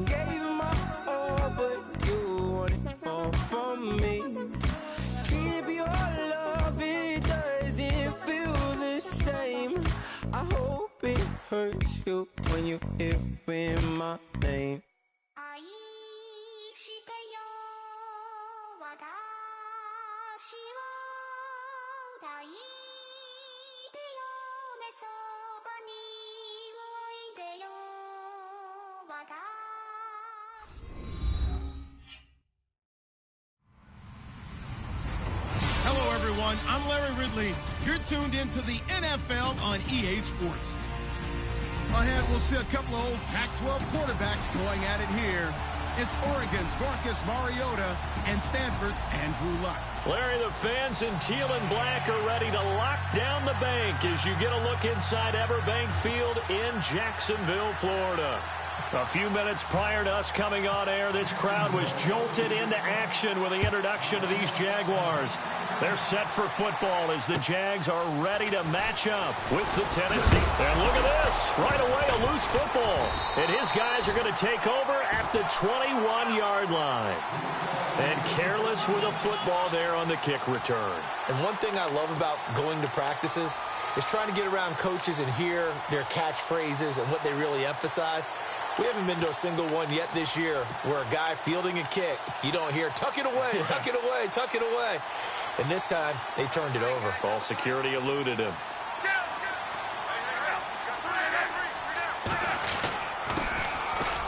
Gave my all, but you want it all from me. Keep your love, it doesn't feel the same. I hope it hurts you when you hear my name. Hello, everyone. I'm Larry Ridley. You're tuned into the NFL on EA Sports. Ahead, we'll see a couple of old Pac-12 quarterbacks going at it here. It's Oregon's Marcus Mariota and Stanford's Andrew Luck. Larry, the fans in teal and black are ready to lock down the bank as you get a look inside Everbank Field in Jacksonville, Florida. A few minutes prior to us coming on air, this crowd was jolted into action with the introduction of these Jaguars. They're set for football as the Jags are ready to match up with the Tennessee. And look at this. Right away, a loose football. And his guys are going to take over at the 21-yard line. And careless with a football there on the kick return. And one thing I love about going to practices is trying to get around coaches and hear their catchphrases and what they really emphasize. We haven't been to a single one yet this year where a guy fielding a kick, you don't hear, tuck it away, tuck it away, tuck it away. And this time, they turned it over. Ball security eluded him.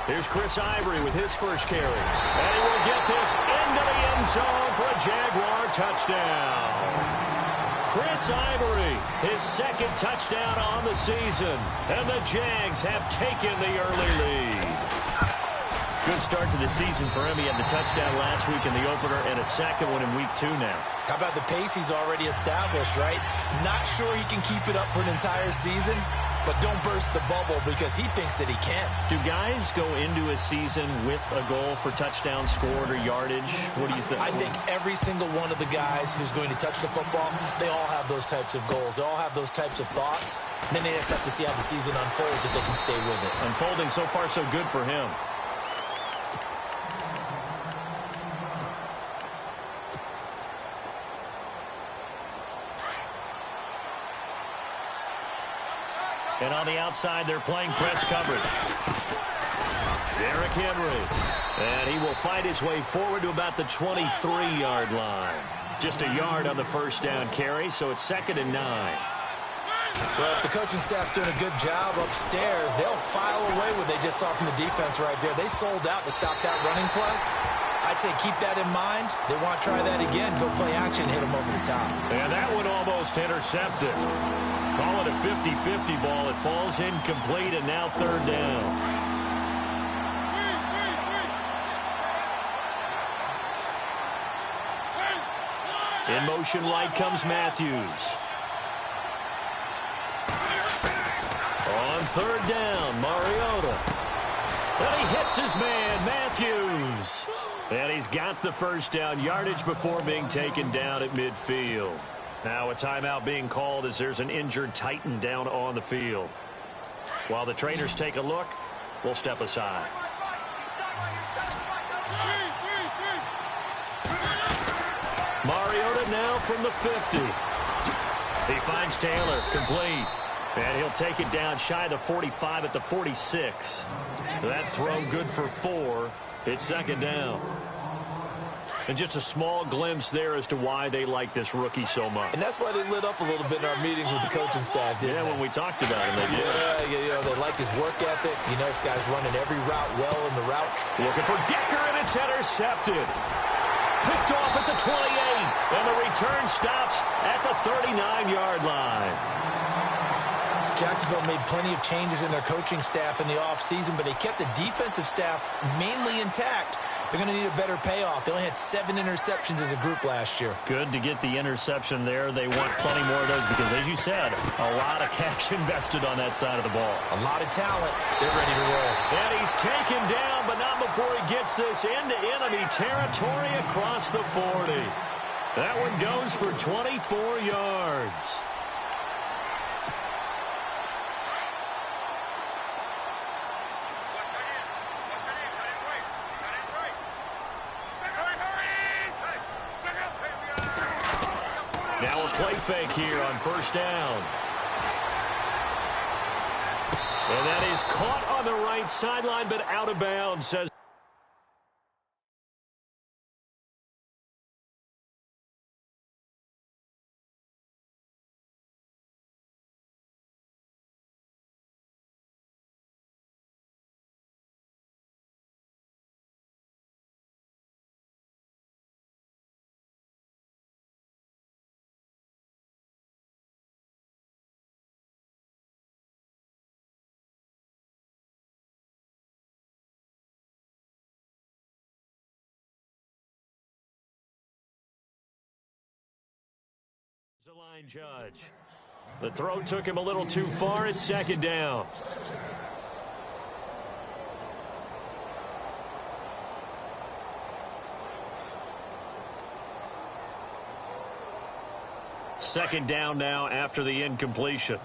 Here's Chris Ivory with his first carry. And he will get this into the end zone for a Jaguar touchdown. Chris Ivory, his second touchdown on the season. And the Jags have taken the early lead. Good start to the season for him. He had the touchdown last week in the opener and a second one in week 2 now. How about the pace he's already established, right? Not sure he can keep it up for an entire season, but don't burst the bubble because he thinks that he can. Do guys go into a season with a goal for touchdown scored or yardage? What do you think? I think every single one of the guys who's going to touch the football, they all have those types of goals. They all have those types of thoughts. And then they just have to see how the season unfolds if they can stay with it. Unfolding so far so good for him. And on the outside, they're playing press coverage. Derrick Henry. And he will fight his way forward to about the 23-yard line. Just a yard on the first down carry, so it's 2nd and 9. Well, if the coaching staff's doing a good job upstairs, they'll file away what they just saw from the defense right there. They sold out to stop that running play. I'd say keep that in mind. They want to try that again. Go play action, hit them over the top. And that one almost intercepted. Call it a 50-50 ball. It falls incomplete, and now 3rd down. In motion right comes Matthews. On 3rd down, Mariota. And he hits his man, Matthews. And he's got the first down yardage before being taken down at midfield. Now a timeout being called as there's an injured Titan down on the field. While the trainers take a look, we'll step aside. Mariota now from the 50. He finds Taylor, complete. And he'll take it down shy of the 45 at the 46. That throw good for 4. It's 2nd down. And just a small glimpse there as to why they like this rookie so much. And that's why they lit up a little bit in our meetings with the coaching staff, didn't they? When we talked about him, they did. Yeah, they like his work ethic. You know, this guy's running every route well in the route. Looking for Decker, and it's intercepted. Picked off at the 28, and the return stops at the 39-yard line. Jacksonville made plenty of changes in their coaching staff in the offseason, but they kept the defensive staff mainly intact. They're going to need a better payoff. They only had 7 interceptions as a group last year. Good to get the interception there. They want plenty more of those because, as you said, a lot of cash invested on that side of the ball. A lot of talent. They're ready to roll. And he's taken down, but not before he gets this into enemy territory across the 40. That one goes for 24 yards. Now a play fake here on first down. And that is caught on the right sideline, but out of bounds, says. The line judge. The throw took him a little too far. It's second down. Second down now after the incompletion.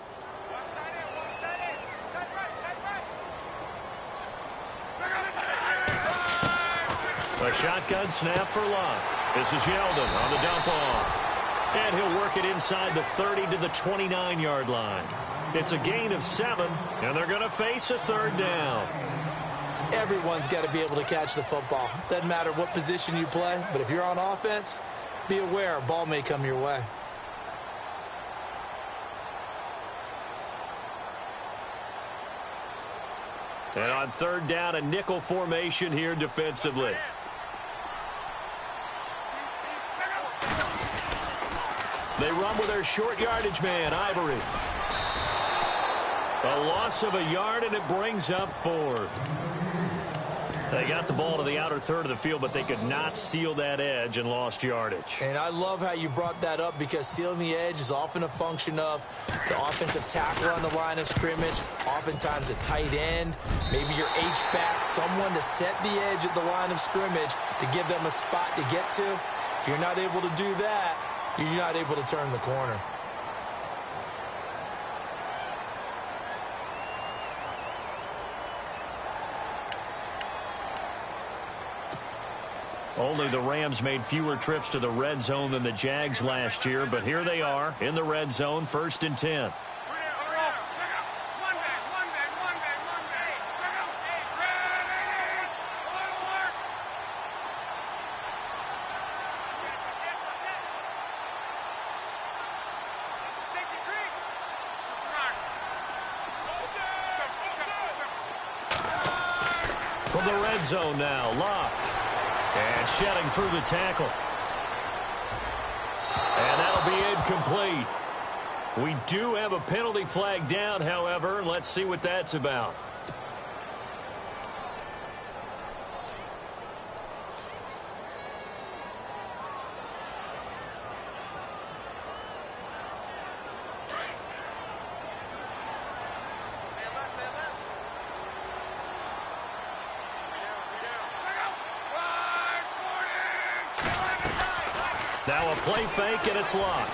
A shotgun snap for Locke. This is Yeldon on the dump off. And he'll work it inside the 30 to the 29-yard line. It's a gain of 7, and they're going to face a third down. Everyone's got to be able to catch the football. Doesn't matter what position you play, but if you're on offense, be aware a ball may come your way. And on third down, a nickel formation here defensively. They run with their short yardage man, Ivory. A loss of a yard, and it brings up fourth. They got the ball to the outer third of the field, but they could not seal that edge and lost yardage. And I love how you brought that up, because sealing the edge is often a function of the offensive tackle on the line of scrimmage, oftentimes a tight end, maybe your H-back, someone to set the edge at the line of scrimmage to give them a spot to get to. If you're not able to do that, you're not able to turn the corner. Only the Rams made fewer trips to the red zone than the Jags last year, but here they are in the red zone, 1st and 10. From the red zone now, Locke. And shedding through the tackle. And that'll be incomplete. We do have a penalty flag down, however. Let's see what that's about. Now a play fake, and it's Locke.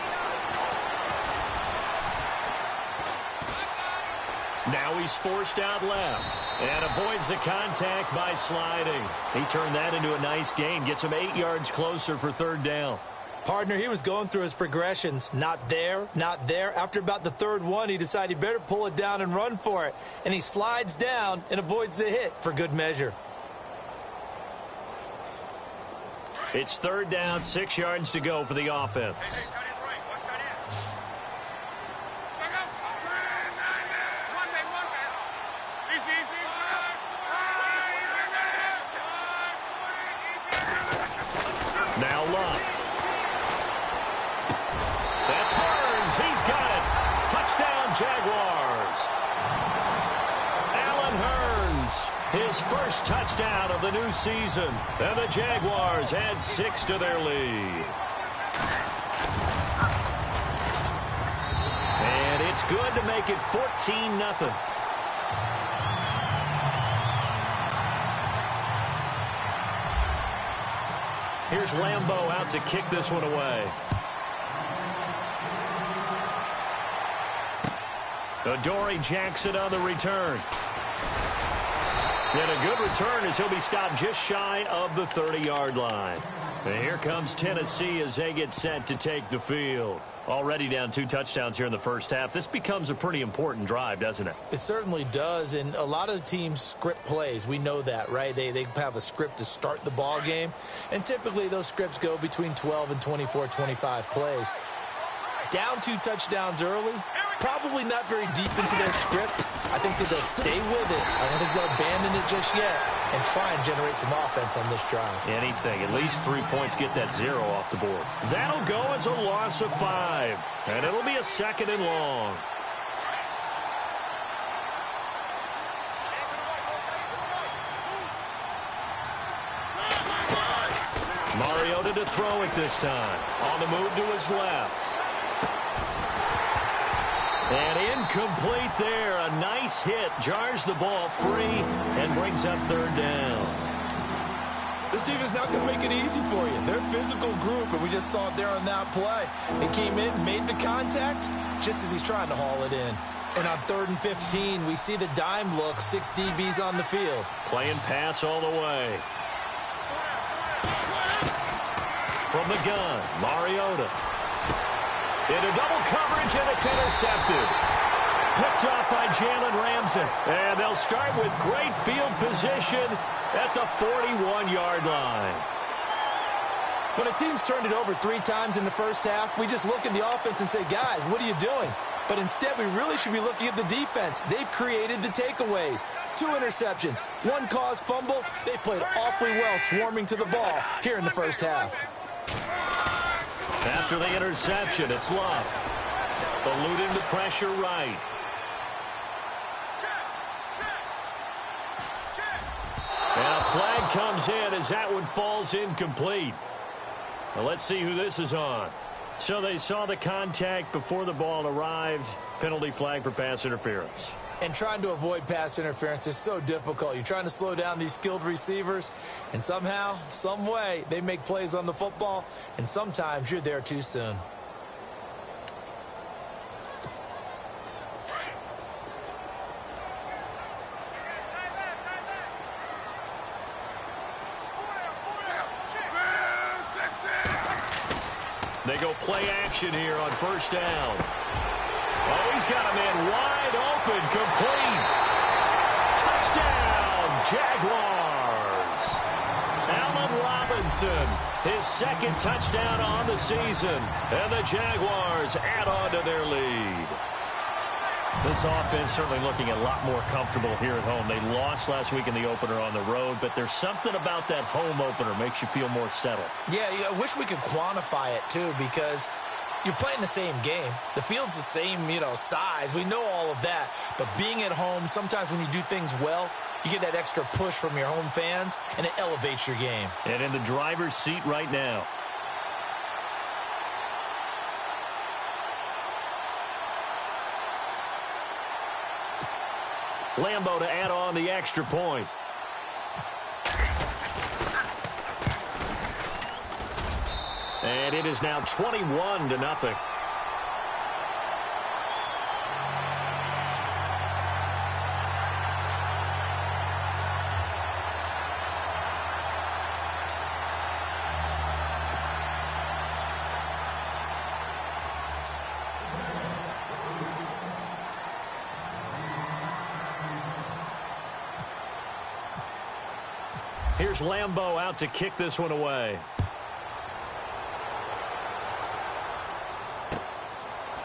Now he's forced out left and avoids the contact by sliding. He turned that into a nice gain, gets him 8 yards closer for third down. Partner, he was going through his progressions. Not there, not there. After about the third one, he decided he better pull it down and run for it. And he slides down and avoids the hit for good measure. It's third down, 6 yards to go for the offense. Now Locke. That's Hearns. He's got it. Touchdown, Jaguars. Allen Hearns. His first touchdown of the new season. And the Jaguars add 6 to their lead. And it's good to make it 14-0. Here's Lambeau out to kick this one away. Adoree Jackson on the return. And a good return as he'll be stopped just shy of the 30-yard line. And here comes Tennessee as they get set to take the field. Already down 2 touchdowns here in the first half. This becomes a pretty important drive, doesn't it? It certainly does, and a lot of the teams script plays. We know that, right? They have a script to start the ball game, and typically those scripts go between 12 and 24, 25 plays. Down 2 touchdowns early, probably not very deep into their script. I think that they'll stay with it. I don't think they'll abandon it just yet and try and generate some offense on this drive. Anything. At least 3 points, get that 0 off the board. That'll go as a loss of 5, and it'll be a 2nd and long. Mariota to throw it this time. On the move to his left. And incomplete there. A nice hit. Jars the ball free and brings up 3rd down. This defense now can make it easy for you. They're a physical group, and we just saw it there on that play. They came in, made the contact, just as he's trying to haul it in. And on 3rd and 15, we see the dime look, 6 DBs on the field. Playing pass all the way. From the gun, Mariota. Into double coverage, and it's intercepted. Picked off by Jalen Ramsey. And they'll start with great field position at the 41-yard line. When a team's turned it over 3 times in the first half, we just look at the offense and say, guys, what are you doing? But instead, we really should be looking at the defense. They've created the takeaways. 2 interceptions, 1 caused fumble. They played awfully well swarming to the ball here in the first half. After the interception, it's Love. Eluding the pressure right. And a flag comes in as that one falls incomplete. Well, let's see who this is on. So they saw the contact before the ball arrived. Penalty flag for pass interference. And trying to avoid pass interference is so difficult. You're trying to slow down these skilled receivers, and somehow, some way, they make plays on the football, and sometimes you're there too soon. They go play action here on 1st down. Oh, he's got a man wide open, complete. Touchdown, Jaguars. Allen Robinson, his 2nd touchdown on the season. And the Jaguars add on to their lead. This offense certainly looking a lot more comfortable here at home. They lost last week in the opener on the road, but there's something about that home opener makes you feel more settled. Yeah, I wish we could quantify it, too, because you're playing the same game. The field's the same, size. We know all of that. But being at home, sometimes when you do things well, you get that extra push from your home fans, and it elevates your game. And in the driver's seat right now. Lambeau to add on the extra point. And it is now 21-0. Here's Lambeau out to kick this one away.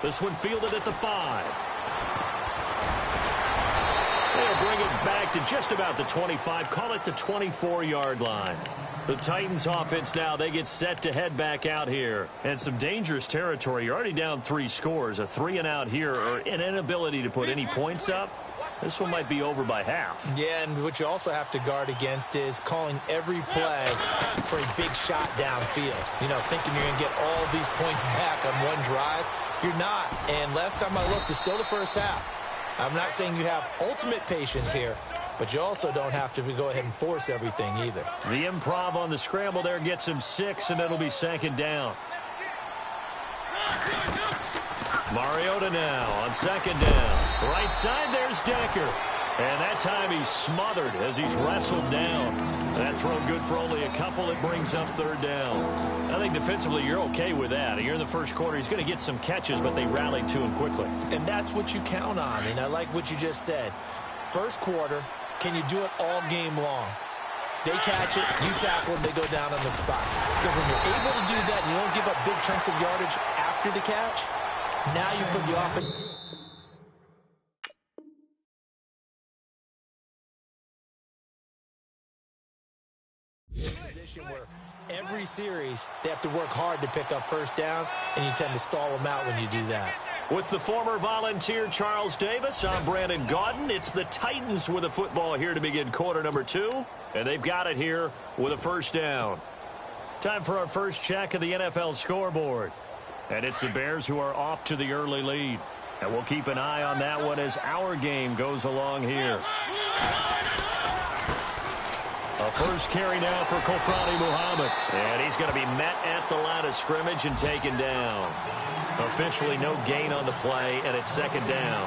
This one fielded at the 5. They'll bring it back to just about the 25. Call it the 24-yard line. The Titans offense now, they get set to head back out here. And some dangerous territory. You're already down 3 scores. A 3-and-out here or an inability to put any points up. This one might be over by half. Yeah, and what you also have to guard against is calling every play for a big shot downfield. Thinking you're going to get all these points back on one drive. You're not. And last time I looked, it's still the first half. I'm not saying you have ultimate patience here, but you also don't have to go ahead and force everything either. The improv on the scramble there gets him 6, and it'll be 2nd down. Mariota now on 2nd down. Right side, there's Decker. And that time he's smothered as he's wrestled down. That throw good for only a couple. It brings up third down. I think defensively you're okay with that. Here in the first quarter, he's going to get some catches, but they rallied to him quickly. And that's what you count on. And I like what you just said. First quarter, can you do it all game long? They catch it, you tackle, and they go down on the spot. Because when you're able to do that and you don't give up big chunks of yardage after the catch, now you put the offense... position where every series they have to work hard to pick up first downs, and you tend to stall them out when you do that. With the former Volunteer Charles Davis, I'm Brandon Gaudin. It's the Titans with the football here to begin quarter number 2, and they've got it here with a first down. Time for our first check of the NFL scoreboard. And it's the Bears who are off to the early lead. And we'll keep an eye on that one as our game goes along here. A first carry now for Kofrani Muhammad. And he's going to be met at the line of scrimmage and taken down. Officially no gain on the play, and it's second down.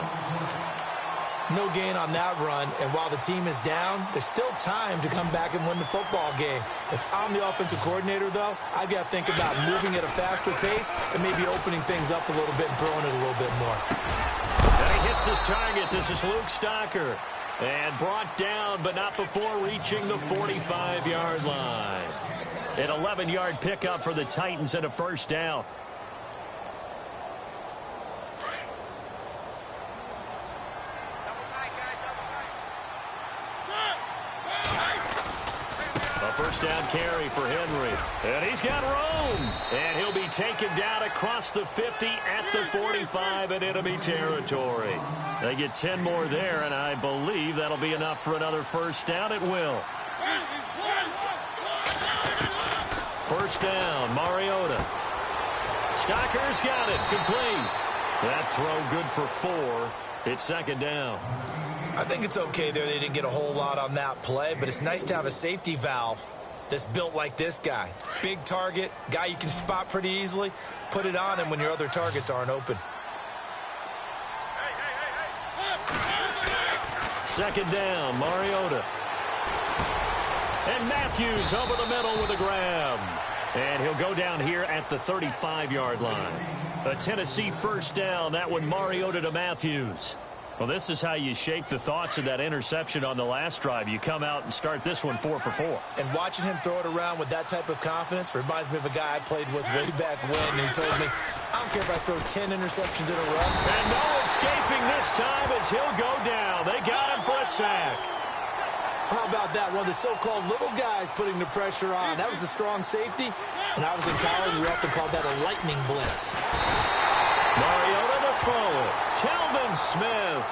No gain on that run, and while the team is down, there's still time to come back and win the football game. If I'm the offensive coordinator, though, I've got to think about moving at a faster pace and maybe opening things up a little bit and throwing it a little bit more. And he hits his target. This is Luke Stocker. And brought down, but not before reaching the 45-yard line. An 11-yard pickup for the Titans and a first down. First down carry for Henry. And he's got room. And he'll be taken down across the 50 at the 45 in enemy territory. They get 10 more there, and I believe that'll be enough for another first down. It will. First down, Mariota. Stocker's got it. Complete. That throw good for 4. It's second down. I think it's okay there. They didn't get a whole lot on that play, but it's nice to have a safety valve that's built like this guy. Big target, guy you can spot pretty easily. Put it on him when your other targets aren't open. Second down, Mariota. And Matthews over the middle with a grab. And he'll go down here at the 35-yard line. A Tennessee first down. That one Mariota to Matthews. Well, this is how you shake the thoughts of that interception on the last drive. You come out and start this one 4 for 4. And watching him throw it around with that type of confidence reminds me of a guy I played with way back when. He told me, I don't care if I throw 10 interceptions in a row. And no escaping this time as he'll go down. They got him for a sack. How about that? One of the so-called little guys putting the pressure on. That was the strong safety. When I was in college, we often called that a lightning blitz. Mariota to throw it. Telvin Smith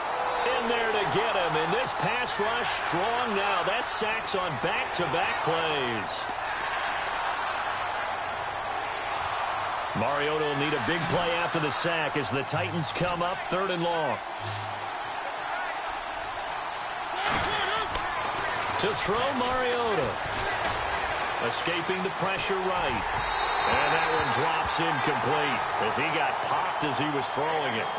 in there to get him. And this pass rush strong now. That's sacks on back-to-back plays. Mariota will need a big play after the sack as the Titans come up 3rd and long. To throw Mariota. Escaping the pressure right. And that one drops incomplete as he got popped as he was throwing it.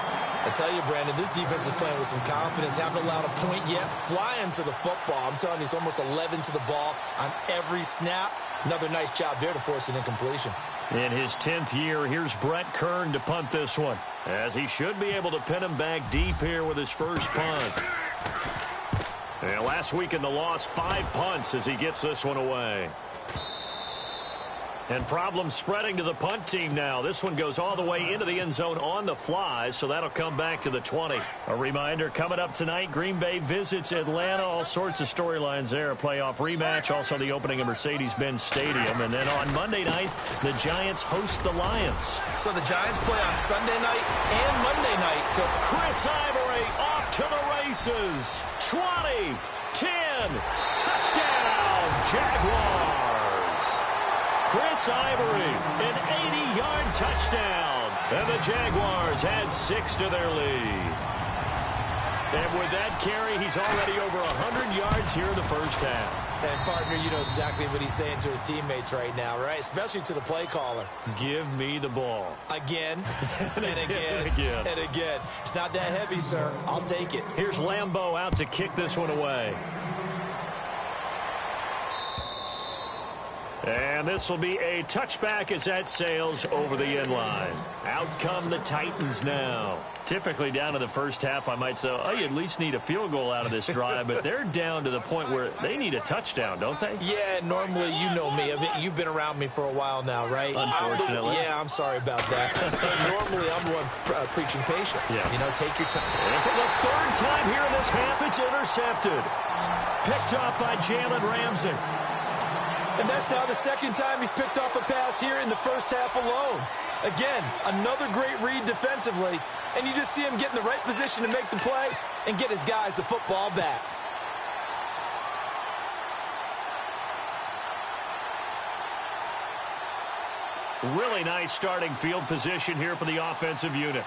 I tell you, Brandon, this defense is playing with some confidence. Haven't allowed a point yet. Flying to the football. I'm telling you, it's almost 11 to the ball on every snap. Another nice job there to force an incompletion. In his 10th year, here's Brett Kern to punt this one, as he should be able to pin him back deep here with his first punt. And last week in the loss, 5 punts as he gets this one away. And problems spreading to the punt team now. This one goes all the way into the end zone on the fly, so that'll come back to the 20. A reminder, coming up tonight, Green Bay visits Atlanta. All sorts of storylines there. A playoff rematch, also the opening of Mercedes-Benz Stadium. And then on Monday night, the Giants host the Lions. So the Giants play on Sunday night and Monday night. To Chris Ivory off to the races. 20, 10, touchdown, Jaguars. Chris Ivory, an 80-yard touchdown. And the Jaguars add 6 to their lead. And with that carry, he's already over 100 yards here in the first half. And, partner, you know exactly what he's saying to his teammates right now, right? Especially to the play caller. Give me the ball. Again, and again, and again. It's not that heavy, sir. I'll take it. Here's Lambeau out to kick this one away. And this will be a touchback as that sails over the end line. Out come the Titans now. Typically down to the first half, I might say, oh, you at least need a field goal out of this drive, but they're down to the point where they need a touchdown, don't they? Yeah, normally, you know me. I mean, you've been around me for a while now, right? Unfortunately. I'm sorry about that. Normally, I'm the one preaching patience. Yeah. You know, take your time. And for the third time here in this half, it's intercepted. Picked off by Jalen Ramsey. And that's now the second time he's picked off a pass here in the first half alone. Again, another great read defensively, and you just see him get in the right position to make the play and get his guys the football back. Really nice starting field position here for the offensive unit.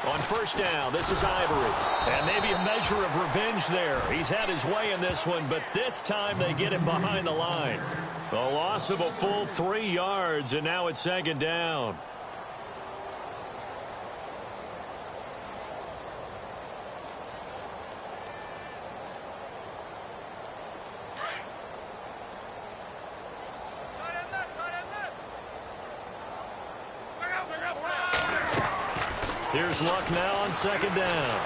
On first down, this is Ivory. And maybe a measure of revenge there. He's had his way in this one, but this time they get him behind the line. A loss of a full 3 yards, and now it's second down. Here's Luck now on second down.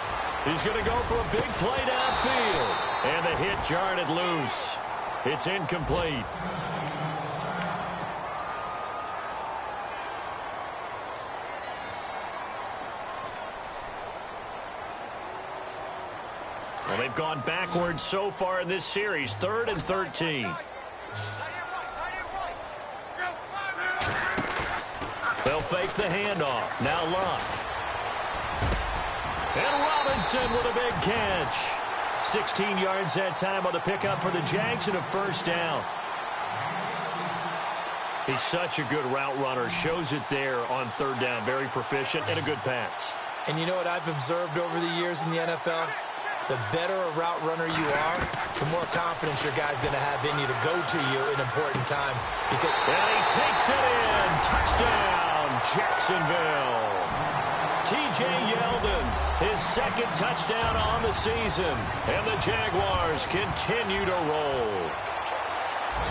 He's going to go for a big play downfield. And the hit jarred it loose. It's incomplete. Well, they've gone backwards so far in this series. 3rd and 13. They'll fake the handoff. Now Luck. And Robinson with a big catch. 16 yards that time on the pickup for the Jags and a first down. He's such a good route runner. Shows it there on 3rd down. Very proficient and a good pass. And you know what I've observed over the years in the NFL? The better a route runner you are, the more confidence your guy's going to have in you to go to you in important times. And he takes it in. Touchdown, Jacksonville. T.J. Yeldon, his second touchdown on the season. And the Jaguars continue to roll.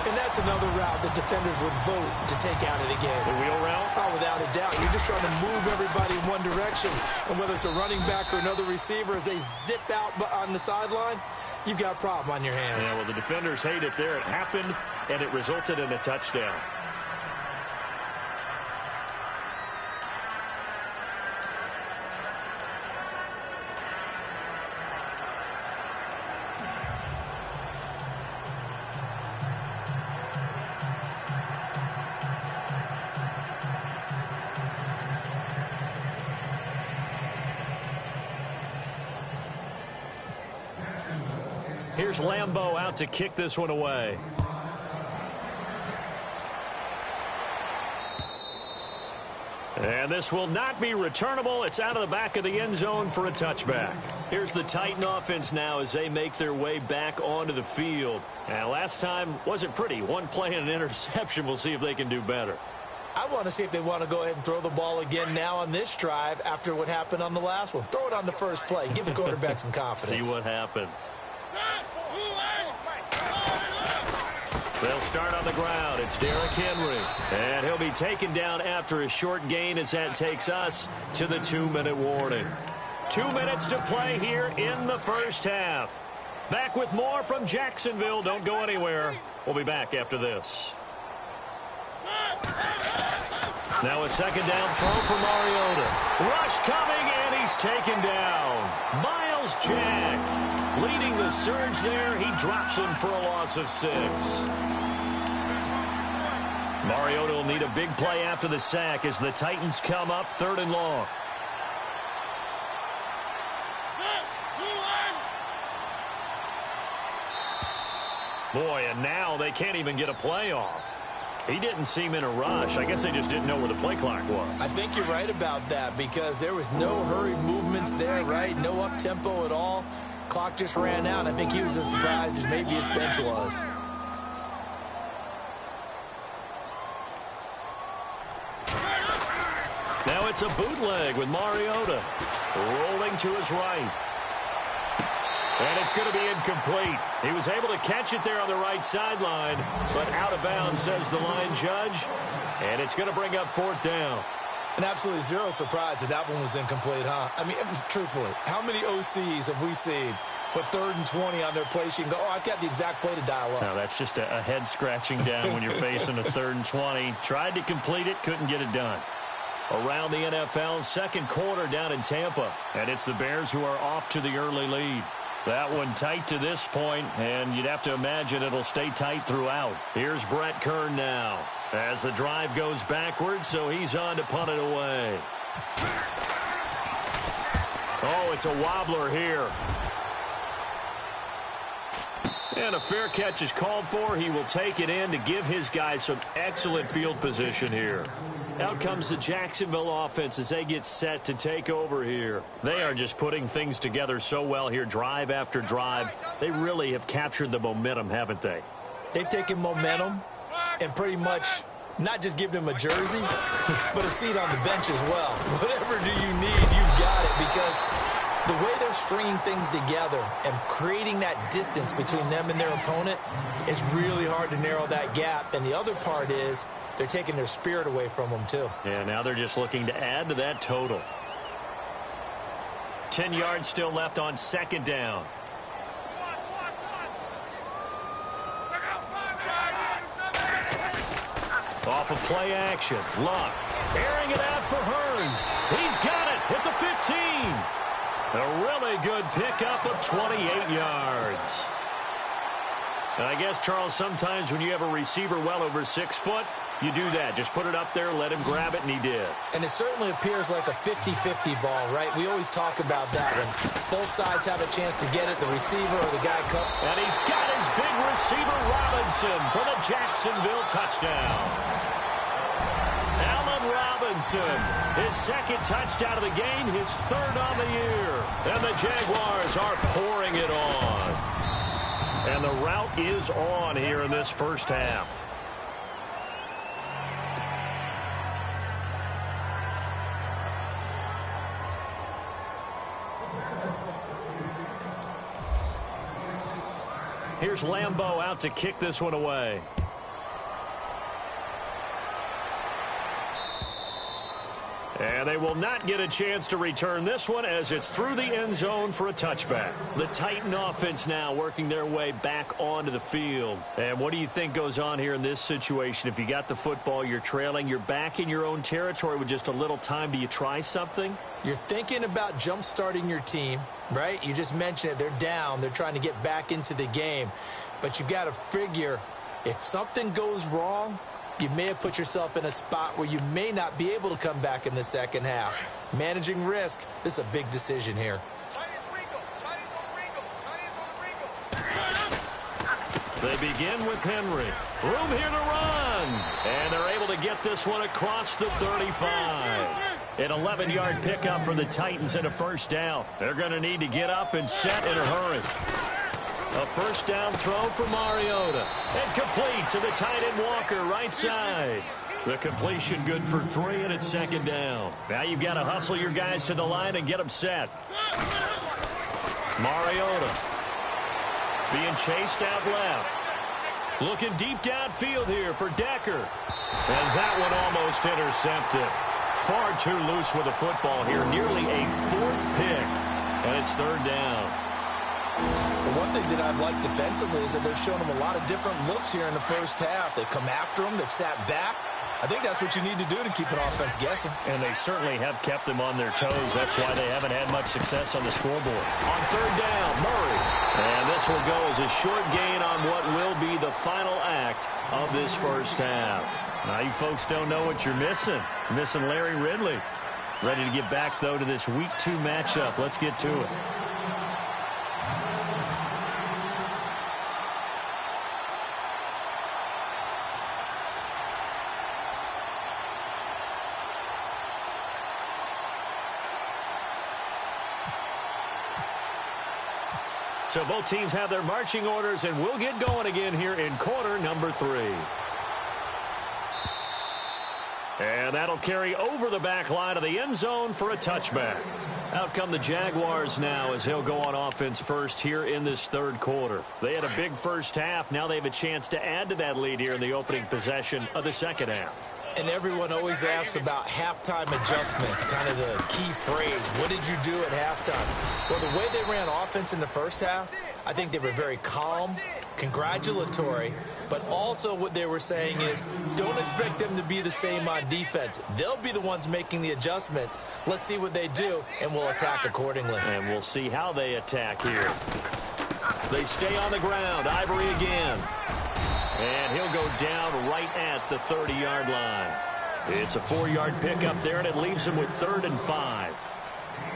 And that's another route that defenders would vote to take out of the game. The wheel route? Oh, without a doubt. You're just trying to move everybody in one direction. And whether it's a running back or another receiver, as they zip out on the sideline, you've got a problem on your hands. Yeah, well, the defenders hate it there. It happened, and it resulted in a touchdown. Here's Lambeau out to kick this one away. And this will not be returnable. It's out of the back of the end zone for a touchback. Here's the Titan offense now as they make their way back onto the field. Now, last time wasn't pretty. One play and an interception. We'll see if they can do better. I want to see if they want to go ahead and throw the ball again now on this drive after what happened on the last one. Throw it on the first play. Give the quarterback some confidence. See what happens. They'll start on the ground. It's Derrick Henry. And he'll be taken down after a short gain as that takes us to the 2-minute warning. 2 minutes to play here in the first half. Back with more from Jacksonville. Don't go anywhere. We'll be back after this. Now a second down throw for Mariota. Rush coming, and he's taken down. Miles Jack leading the surge there. He drops him for a loss of 6. Mariota will need a big play after the sack as the Titans come up 3rd and long. Boy, and now they can't even get a play off. He didn't seem in a rush. I guess they just didn't know where the play clock was. I think you're right about that because there was no hurried movements there, right? No up-tempo at all. Clock just ran out. I think he was as surprised as maybe his bench was. Now it's a bootleg with Mariota rolling to his right. And it's going to be incomplete. He was able to catch it there on the right sideline, but out of bounds, says the line judge. And it's going to bring up 4th down. And absolutely zero surprise that that one was incomplete, huh? I mean, truthfully, how many OCs have we seen with 3rd and 20 on their play sheet and go, oh, I've got the exact play to dial up? No, that's just a head scratching down when you're facing a 3rd and 20. Tried to complete it, couldn't get it done. Around the NFL, second quarter down in Tampa. And it's the Bears who are off to the early lead. That one tight to this point, and you'd have to imagine it'll stay tight throughout. Here's Brett Kern now as the drive goes backwards, so he's on to punt it away. Oh, it's a wobbler here. And a fair catch is called for. He will take it in to give his guys some excellent field position here. Out comes the Jacksonville offense as they get set to take over here. They are just putting things together so well here, drive after drive. They really have captured the momentum, haven't they? They've taken momentum and pretty much not just given him a jersey, but a seat on the bench as well. Whatever do you need, you've got it, because the way they're stringing things together and creating that distance between them and their opponent is really hard to narrow that gap. And the other part is they're taking their spirit away from them, too. Yeah, now they're just looking to add to that total. 10 yards still left on 2nd down. Off of play action. Luck airing it out for Hearns. He's got it at the 15. A really good pickup of 28 yards. And I guess, Charles, sometimes when you have a receiver well over 6 foot, you do that. Just put it up there, let him grab it, and he did. And it certainly appears like a 50-50 ball, right? We always talk about that when both sides have a chance to get it, the receiver or the guy. And he's got his big receiver, Robinson, for the Jacksonville touchdown. Allen Robinson, his 2nd touchdown of the game, his 3rd on the year. And the Jaguars are pouring it on. And the route is on here in this first half. Here's Lambeau out to kick this one away. And they will not get a chance to return this one as it's through the end zone for a touchback. The Titan offense now working their way back onto the field. And what do you think goes on here in this situation? If you got the football, you're trailing, you're back in your own territory with just a little time. Do you try something? You're thinking about jump-starting your team, right? You just mentioned it. They're down. They're trying to get back into the game. But you got to figure if something goes wrong, you may have put yourself in a spot where you may not be able to come back in the second half. Managing risk, this is a big decision here. They begin with Henry. Room here to run. And they're able to get this one across the 35. An 11-yard pickup for the Titans and a 1st down. They're going to need to get up and set in a hurry. A 1st down throw for Mariota. And complete to the tight end Walker, right side. The completion good for 3, and it's 2nd down. Now you've got to hustle your guys to the line and get them set. Mariota being chased out left. Looking deep downfield here for Decker. And that one almost intercepted. Far too loose with the football here. Nearly a 4th pick. And it's 3rd down. The one thing that I've liked defensively is that they've shown them a lot of different looks here in the first half. They've come after them. They've sat back. I think that's what you need to do to keep an offense guessing. And they certainly have kept them on their toes. That's why they haven't had much success on the scoreboard. On 3rd down, Murray. And this will go as a short gain on what will be the final act of this first half. Now you folks don't know what you're missing. Missing Larry Ridley. Ready to get back, though, to this Week 2 matchup. Let's get to it. So both teams have their marching orders, and we'll get going again here in quarter number 3. And that'll carry over the back line of the end zone for a touchback. Out come the Jaguars now as he'll go on offense first here in this third quarter. They had a big first half. Now they have a chance to add to that lead here in the opening possession of the second half. And everyone always asks about halftime adjustments, kind of the key phrase. What did you do at halftime? Well, the way they ran offense in the first half, I think they were very calm, congratulatory, but also what they were saying is don't expect them to be the same on defense. They'll be the ones making the adjustments. Let's see what they do, and we'll attack accordingly. And we'll see how they attack here. They stay on the ground. Ivory again. And he'll go down right at the 30-yard line. It's a 4-yard pickup there, and it leaves him with 3rd and 5.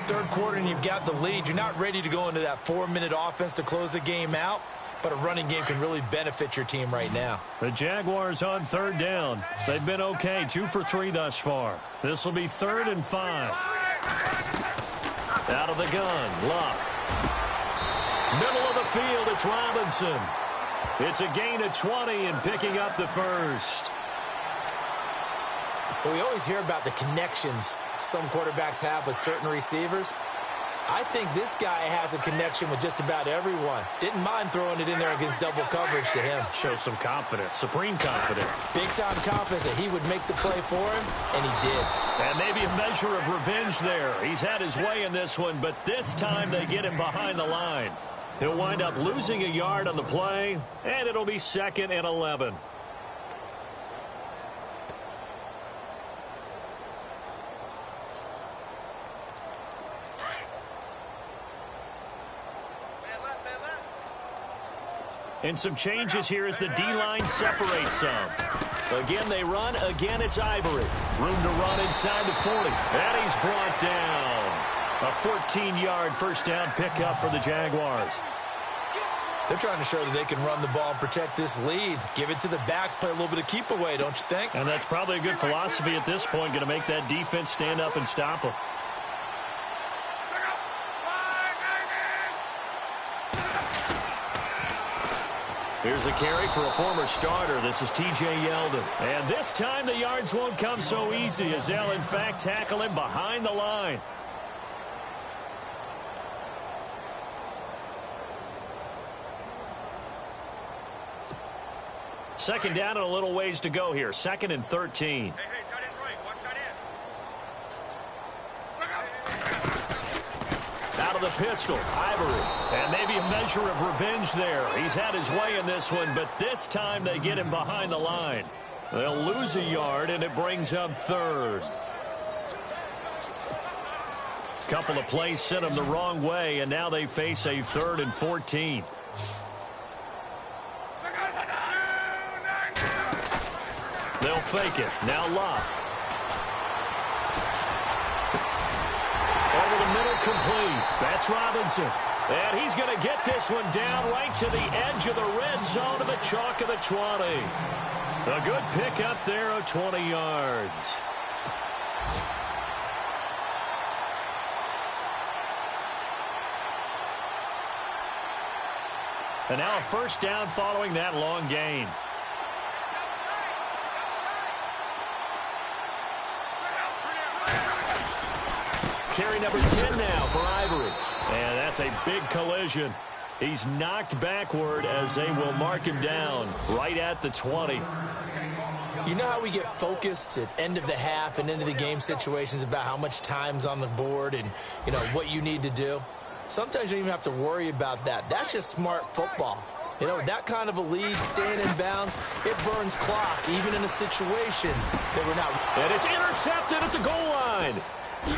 Third quarter, and you've got the lead. You're not ready to go into that 4-minute offense to close the game out, but a running game can really benefit your team right now. The Jaguars on 3rd down. They've been okay, 2 for 3 thus far. This will be 3rd and 5. Out of the gun, Luck. Middle of the field, it's Robinson. It's a gain of 20 and picking up the first. Well, we always hear about the connections some quarterbacks have with certain receivers. I think this guy has a connection with just about everyone. Didn't mind throwing it in there against double coverage to him. Shows some confidence, supreme confidence. Big-time confidence that he would make the play for him, and he did. And maybe a measure of revenge there. He's had his way in this one, but this time they get him behind the line. He'll wind up losing a yard on the play, and it'll be 2nd and 11. And some changes here as the D-line separates some. Again, they run. Again, it's Ivory. Room to run inside the 40. And he's brought down. A 14-yard first down pickup for the Jaguars. They're trying to show that they can run the ball and protect this lead. Give it to the backs, play a little bit of keep away, don't you think? And that's probably a good philosophy at this point, going to make that defense stand up and stop them. Here's a carry for a former starter. This is T.J. Yeldon. And this time the yards won't come so easy as they'll, in fact, tackle him behind the line. Second down and a little ways to go here. 2nd and 13. Hey, tight end's right. Watch tight end. Out of the pistol, Ivory. And maybe a measure of revenge there. He's had his way in this one, but this time they get him behind the line. They'll lose a yard, and it brings up 3rd. Couple of plays sent them the wrong way, and now they face a 3rd and 14. They'll fake it. Now Locke. Over the middle, complete. That's Robinson. And he's going to get this one down right to the edge of the red zone of the chalk of the 20. A good pick up there of 20 yards. And now a first down following that long gain. Carry number 10 now for Ivory. And that's a big collision. He's knocked backward as they will mark him down right at the 20. You know how we get focused at end of the half and into the game situations about how much time's on the board and, you know, what you need to do? Sometimes you don't even have to worry about that. That's just smart football. You know, that kind of a lead, staying in bounds, it burns clock, even in a situation that we're not. And it's intercepted at the goal line.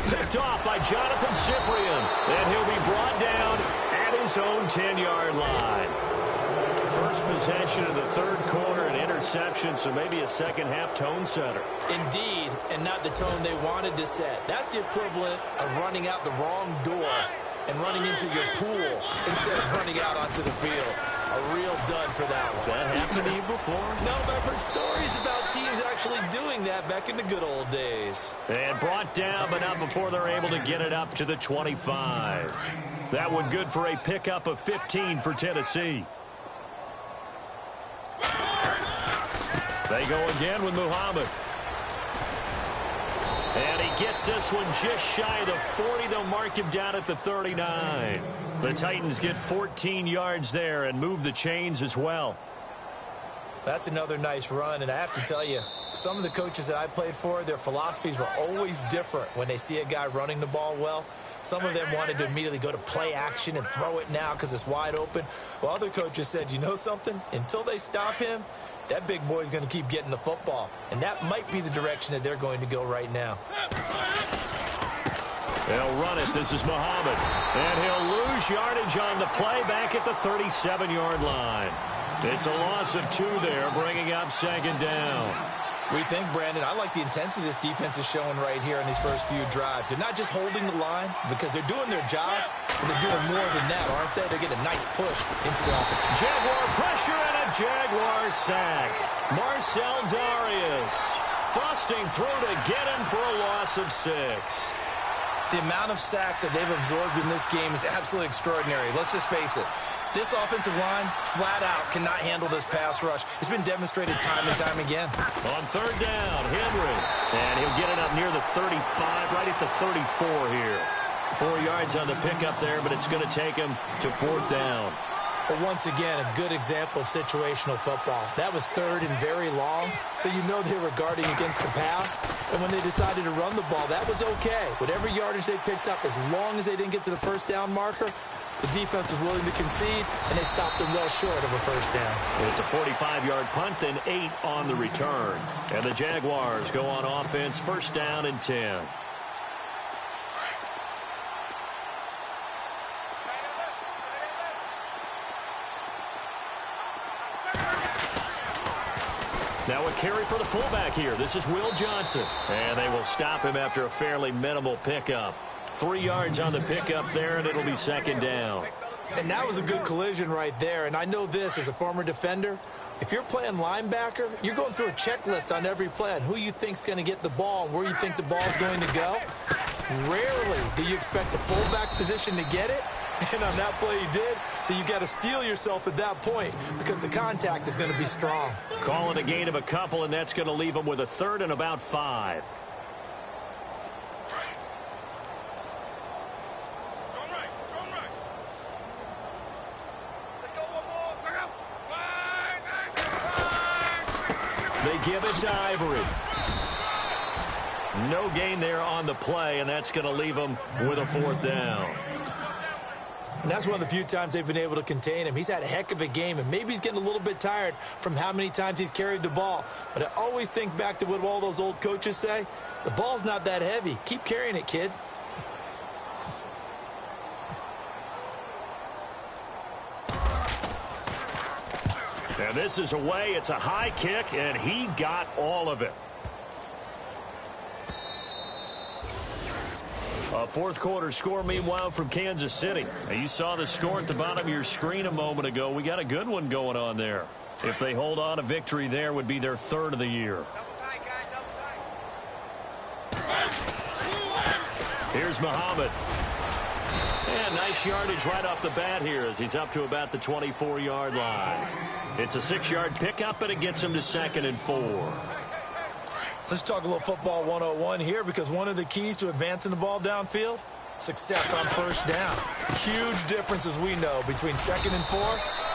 Picked off by Jonathan Cyprian. And he'll be brought down at his own 10-yard line. First possession of the third quarter, an interception, so maybe a second-half tone setter. Indeed, and not the tone they wanted to set. That's the equivalent of running out the wrong door and running into your pool instead of running out onto the field. A real dud for that one. Has that happened to you before? No, but I've heard stories about teams actually doing that back in the good old days. And brought down, but not before they're able to get it up to the 25. That one good for a pickup of 15 for Tennessee. They go again with Muhammad. And he gets this one just shy of the 40. They'll mark him down at the 39. The Titans get 14 yards there and move the chains as well. That's another nice run, and I have to tell you, some of the coaches that I played for, their philosophies were always different when they see a guy running the ball well. Some of them wanted to immediately go to play action and throw it now because it's wide open. While other coaches said, you know something? Until they stop him, that big boy's going to keep getting the football. And that might be the direction that they're going to go right now. They'll run it. This is Muhammad. And he'll lose yardage on the play back at the 37-yard line. It's a loss of 2 there, bringing up second down. We think, Brandon, I like the intensity this defense is showing right here in these first few drives. They're not just holding the line because they're doing their job, but they're doing more than that, aren't they? They're getting a nice push into the offense. Jaguar pressure and a Jaguar sack. Marcel Darius busting through to get him for a loss of 6. The amount of sacks that they've absorbed in this game is absolutely extraordinary. Let's just face it. This offensive line, flat out, cannot handle this pass rush. It's been demonstrated time and time again. On third down, Henry. And he'll get it up near the 35, right at the 34 here. 4 yards on the pickup there, but it's going to take him to fourth down. But once again, a good example of situational football. That was third and very long, so you know they were guarding against the pass. And when they decided to run the ball, that was okay. Whatever yardage they picked up, as long as they didn't get to the first down marker, the defense was willing to concede, and they stopped them well short of a first down. It's a 45-yard punt, then 8 on the return. And the Jaguars go on offense, first down and 10. Now a carry for the fullback here. This is Will Johnson. And they will stop him after a fairly minimal pickup. 3 yards on the pickup there, and it'll be second down. And that was a good collision right there. And I know this as a former defender. If you're playing linebacker, you're going through a checklist on every play on who you think's going to get the ball and where you think the ball's going to go. Rarely do you expect the fullback position to get it. And on that play he did. So you got to steel yourself at that point because the contact is going to be strong. Calling a gain of a couple, and that's going to leave him with a third and about 5. They give it to Ivory. No gain there on the play, and that's going to leave them with a fourth down. And that's one of the few times they've been able to contain him. He's had a heck of a game, and maybe he's getting a little bit tired from how many times he's carried the ball. But I always think back to what all those old coaches say. The ball's not that heavy. Keep carrying it, kid. And this is away. It's a high kick, and he got all of it. A fourth quarter score, meanwhile, from Kansas City. Now, you saw the score at the bottom of your screen a moment ago. We got a good one going on there. If they hold on, a victory there would be their third of the year. Double tight, guys, double tight. Here's Muhammad. And nice yardage right off the bat here as he's up to about the 24-yard line. It's a 6-yard pickup, and it gets him to second and 4. Let's talk a little football 101 here because one of the keys to advancing the ball downfield, success on first down. Huge difference, as we know, between 2nd and 4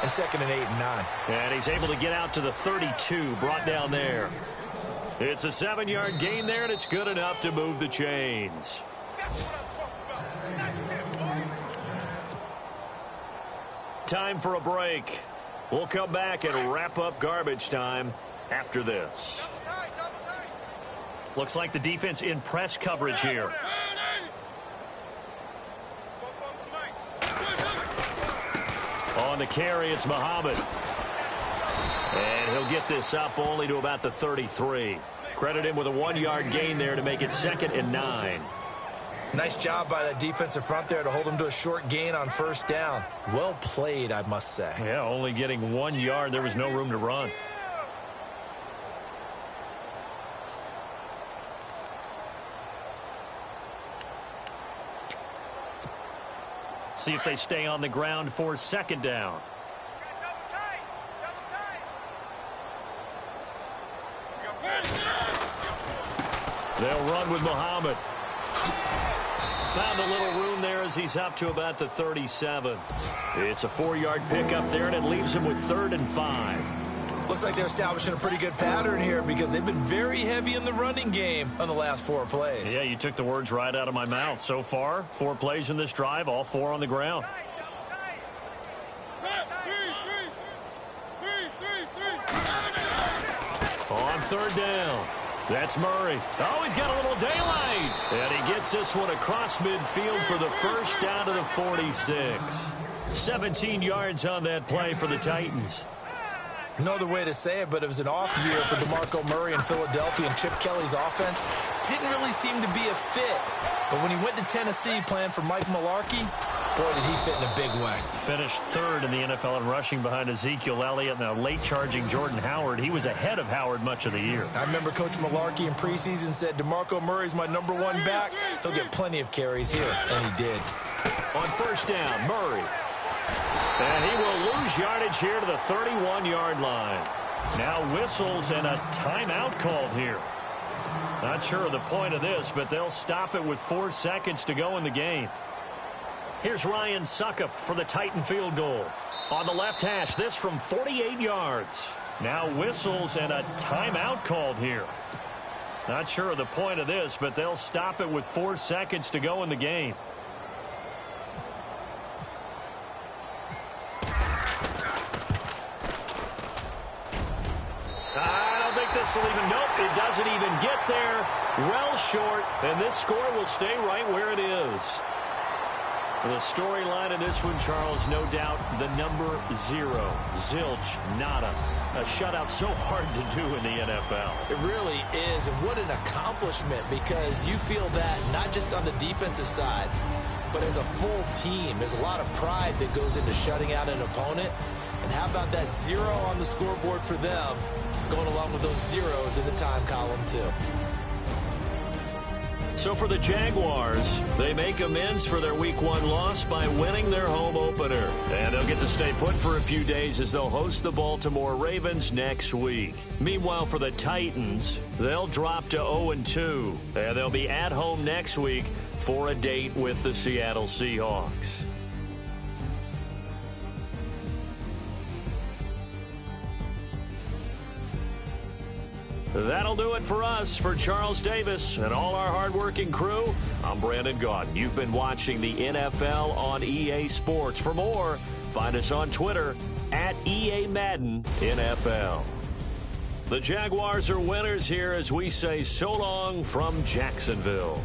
and 2nd and 8 and 9. And he's able to get out to the 32, brought down there. It's a 7-yard gain there, and it's good enough to move the chains. Time for a break. We'll come back and wrap up garbage time after this. Looks like the defense in press coverage here. On the carry, it's Muhammad. And he'll get this up only to about the 33. Credit him with a 1-yard gain there to make it 2nd and 9. Nice job by that defensive front there to hold him to a short gain on first down. Well played, I must say. Yeah, only getting 1 yard. There was no room to run. see if they stay on the ground for second down. They'll run with Muhammad. Found a little room there as he's up to about the 37. It's a 4-yard pickup there, and it leaves him with 3rd and 5. Looks like they're establishing a pretty good pattern here because they've been very heavy in the running game on the last 4 plays. Yeah, you took the words right out of my mouth. So far, 4 plays in this drive, all 4 on the ground. On 3rd down. That's Murray. Oh, he's got a little daylight. And he gets this one across midfield for the first down to the 46. 17 yards on that play for the Titans. No other way to say it, but it was an off year for DeMarco Murray in Philadelphia, and Chip Kelly's offense didn't really seem to be a fit. But when he went to Tennessee playing for Mike Mularkey, boy, did he fit in a big way. Finished 3rd in the NFL in rushing behind Ezekiel Elliott. Now late charging Jordan Howard. He was ahead of Howard much of the year. I remember Coach Mularkey in preseason said, DeMarco Murray's my #1 back. He'll get plenty of carries here, and he did. On 1st down, Murray. And he will lose yardage here to the 31-yard line. Now whistles and a timeout called here. Not sure of the point of this, but they'll stop it with 4 seconds to go in the game. Here's Ryan Suckup for the Titan field goal. On the left hash, this from 48 yards. Now whistles and a timeout called here. Not sure of the point of this, but they'll stop it with 4 seconds to go in the game. I don't think this will even, nope, it doesn't even get there. Well short, and this score will stay right where it is. The storyline in this one, Charles, no doubt the number 0. Zilch, nada. A shutout so hard to do in the NFL. It really is, and what an accomplishment, because you feel that not just on the defensive side, but as a full team. There's a lot of pride that goes into shutting out an opponent. And how about that 0 on the scoreboard for them, going along with those zeros in the time column, too. So for the Jaguars, they make amends for their Week 1 loss by winning their home opener. And they'll get to stay put for a few days as they'll host the Baltimore Ravens next week. Meanwhile, for the Titans, they'll drop to 0-2. And they'll be at home next week for a date with the Seattle Seahawks. That'll do it for us. For Charles Davis and all our hardworking crew, I'm Brandon Gaudin. You've been watching the NFL on EA Sports. For more, find us on Twitter at EA Madden NFL. The Jaguars are winners here as we say so long from Jacksonville.